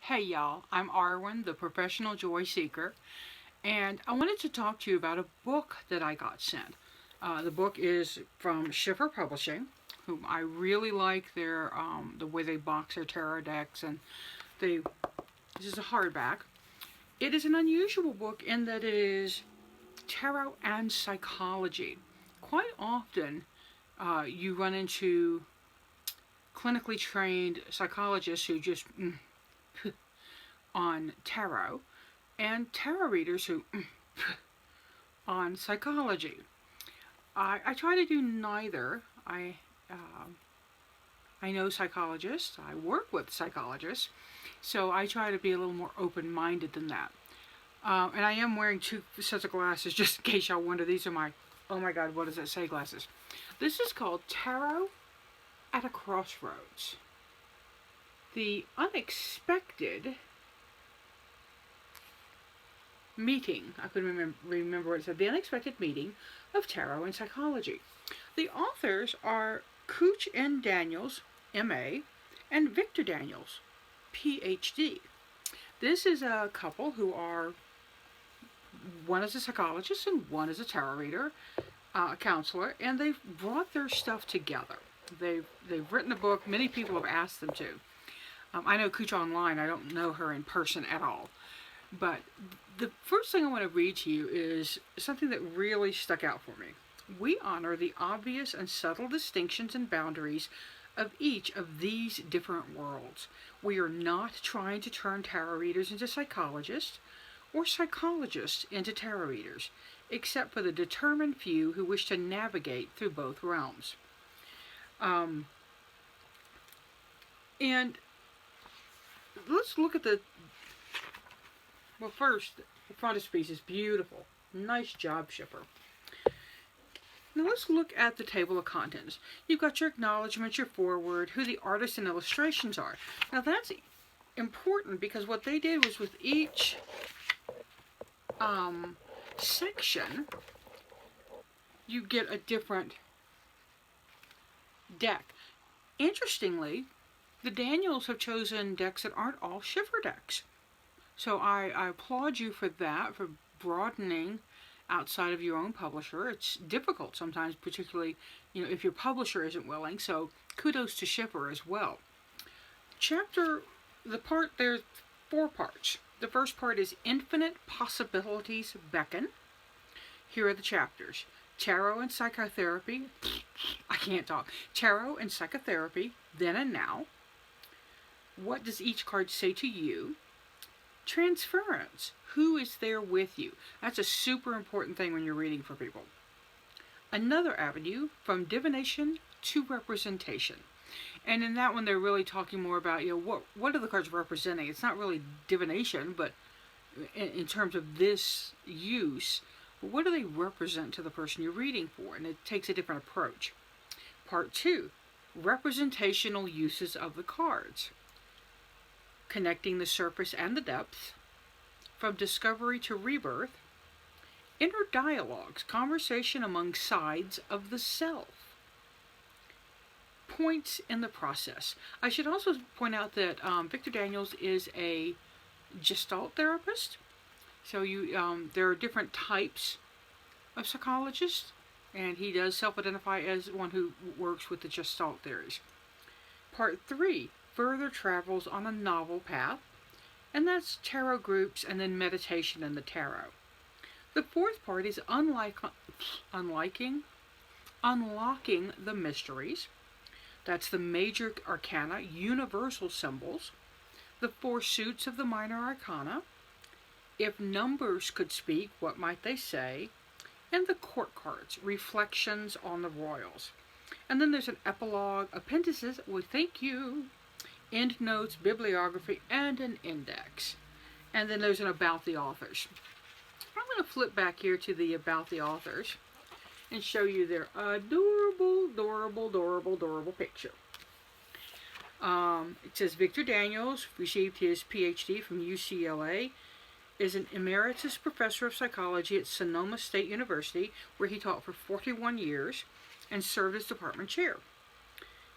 Hey y'all, I'm Arwen, the professional joy seeker, and I wanted to talk to you about a book that I got sent. The book is from Schiffer Publishing, whom I really like the way they box their tarot decks, and this is a hardback. It is an unusual book in that it is tarot and psychology. Quite often, you run into clinically trained psychologists who just on tarot, and tarot readers who on psychology. I try to do neither. I know psychologists. I work with psychologists, so I try to be a little more open-minded than that. And I am wearing two sets of glasses just in case y'all wonder. These are my, oh my God, what does it say, glasses? This is called Tarot at a Crossroads. The unexpected meeting. I couldn't remember what it said. The unexpected meeting of tarot and psychology. The authors are Cooch N. Daniels, M.A., and Victor Daniels, Ph.D. This is a couple who are, one is a psychologist and one is a tarot reader, a counselor, and they've brought their stuff together. They've written a book. Many people have asked them to. I know Cooch online. I don't know her in person at all. But the first thing I want to read to you is something that really stuck out for me. We honor the obvious and subtle distinctions and boundaries of each of these different worlds. We are not trying to turn tarot readers into psychologists or psychologists into tarot readers, except for the determined few who wish to navigate through both realms. And let's look at well, first, the frontispiece is beautiful. Nice job, Schiffer. Now let's look at the table of contents. You've got your acknowledgments, your foreword, who the artists and illustrations are. Now that's important because what they did was with each section, you get a different deck. Interestingly, the Daniels have chosen decks that aren't all Schiffer decks. So I applaud you for that, for broadening outside of your own publisher. It's difficult sometimes, particularly, if your publisher isn't willing. So kudos to Schiffer as well. There's 4 parts. The first part is Infinite Possibilities Beckon. Here are the chapters. Tarot and Psychotherapy. I can't talk. Tarot and Psychotherapy, Then and Now. What does each card say to you? Transference. Who is there with you? That's a super important thing when you're reading for people. Another avenue, from divination to representation. And in that one, they're really talking more about, what are the cards representing? It's not really divination, but in terms of this use, what do they represent to the person you're reading for? And it takes a different approach. Part 2, representational uses of the cards. Connecting the surface and the depth, from discovery to rebirth, inner dialogues, conversation among sides of the self, points in the process. I should also point out that Victor Daniels is a Gestalt therapist, so there are different types of psychologists, and he does self-identify as one who works with the Gestalt theories. Part 3, further travels on a novel path, and that's tarot groups and then meditation in the tarot. The 4th part is unlocking the mysteries. That's the major arcana, universal symbols, the 4 suits of the minor arcana, if numbers could speak, what might they say, and the court cards, reflections on the royals. And then there's an epilogue, appendices, well, thank you, endnotes, bibliography, and an index. And then there's an about the authors. I'm going to flip back here to the about the authors and show you their adorable, adorable, adorable, adorable picture. It says Victor Daniels received his PhD from UCLA, is an emeritus professor of psychology at Sonoma State University, where he taught for 41 years and served as department chair.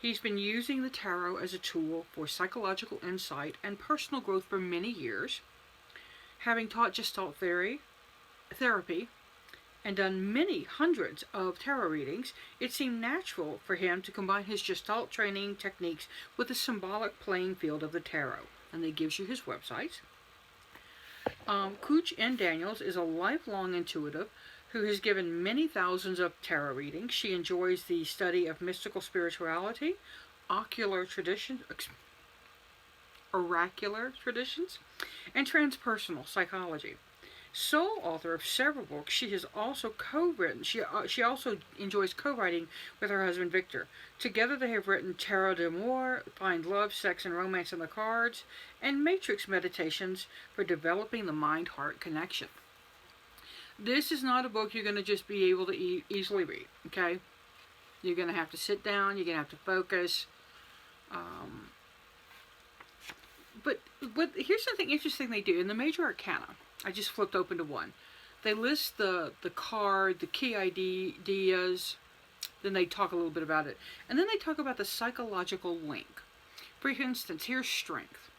He's been using the tarot as a tool for psychological insight and personal growth for many years. Having taught Gestalt therapy and done many hundreds of tarot readings, it seemed natural for him to combine his Gestalt training techniques with the symbolic playing field of the tarot. And it gives you his website. Cooch N. Daniels is a lifelong intuitive who has given many thousands of tarot readings. She enjoys the study of mystical spirituality, oracular traditions, and transpersonal psychology. Sole author of several books, she has also co-written. She also enjoys co-writing with her husband Victor. Together, they have written Tarot d'Amour, Find Love, Sex, and Romance in the Cards, and Matrix Meditations for developing the mind-heart connection. This is not a book you're going to just be able to easily read. Okay, you're going to have to sit down. You're going to have to focus. But here's something interesting they do in the Major Arcana. I just flipped open to one. They list the card, the key ideas, then they talk a little bit about it. And then they talk about the psychological link. For instance, here's strength.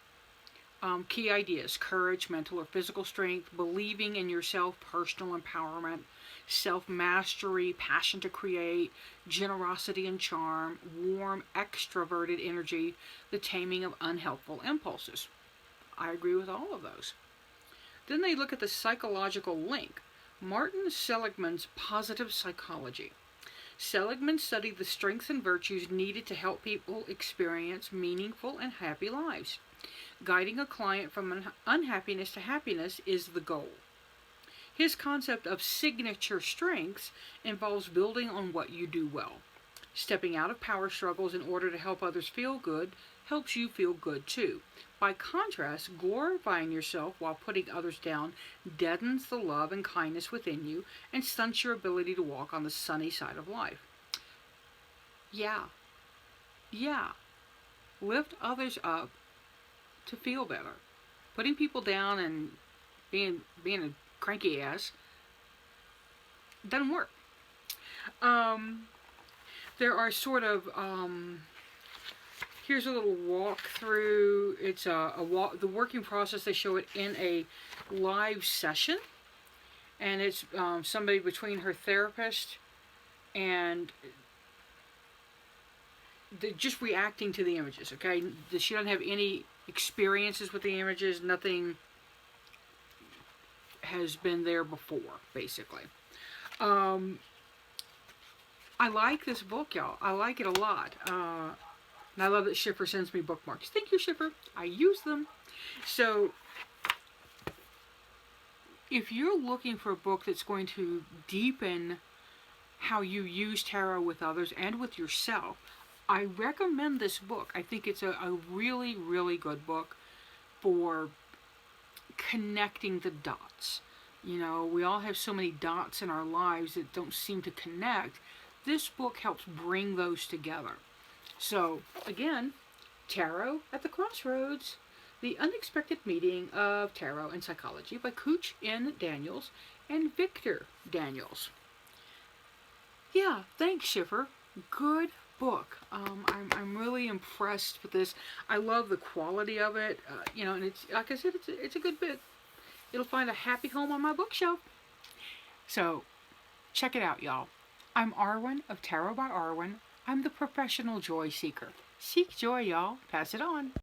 Key ideas: courage, mental or physical strength, believing in yourself, personal empowerment, self-mastery, passion to create, generosity and charm, warm, extroverted energy, the taming of unhelpful impulses. I agree with all of those. Then they look at the psychological link. Martin Seligman's positive psychology. Seligman studied the strengths and virtues needed to help people experience meaningful and happy lives. Guiding a client from unhappiness to happiness is the goal. His concept of signature strengths involves building on what you do well. Stepping out of power struggles in order to help others feel good helps you feel good too. By contrast, glorifying yourself while putting others down deadens the love and kindness within you and stunts your ability to walk on the sunny side of life. Yeah. Lift others up to feel better. Putting people down and being a cranky ass doesn't work. There are sort of here's a little walkthrough. It's the working process. They show it in a live session, and it's somebody between her therapist and just reacting to the images. Okay, she doesn't have any experiences with the images. Nothing has been there before, basically. I like this book, y'all. I like it a lot. And I love that Schiffer sends me bookmarks. Thank you, Schiffer. I use them. So, if you're looking for a book that's going to deepen how you use tarot with others and with yourself, I recommend this book. I think it's a really, really good book for connecting the dots. You know, we all have so many dots in our lives that don't seem to connect. This book helps bring those together. So, again, Tarot at the Crossroads, The Unexpected Meeting of Tarot and Psychology by Cooch N. Daniels and Victor Daniels. Yeah, thanks, Schiffer. Good book. I'm really impressed with this. I love the quality of it. You know, and it's, like I said, it's a good bit. It'll find a happy home on my bookshelf. So, check it out, y'all. I'm Arwen of Tarot by Arwen. I'm the professional joy seeker. Seek joy, y'all. Pass it on.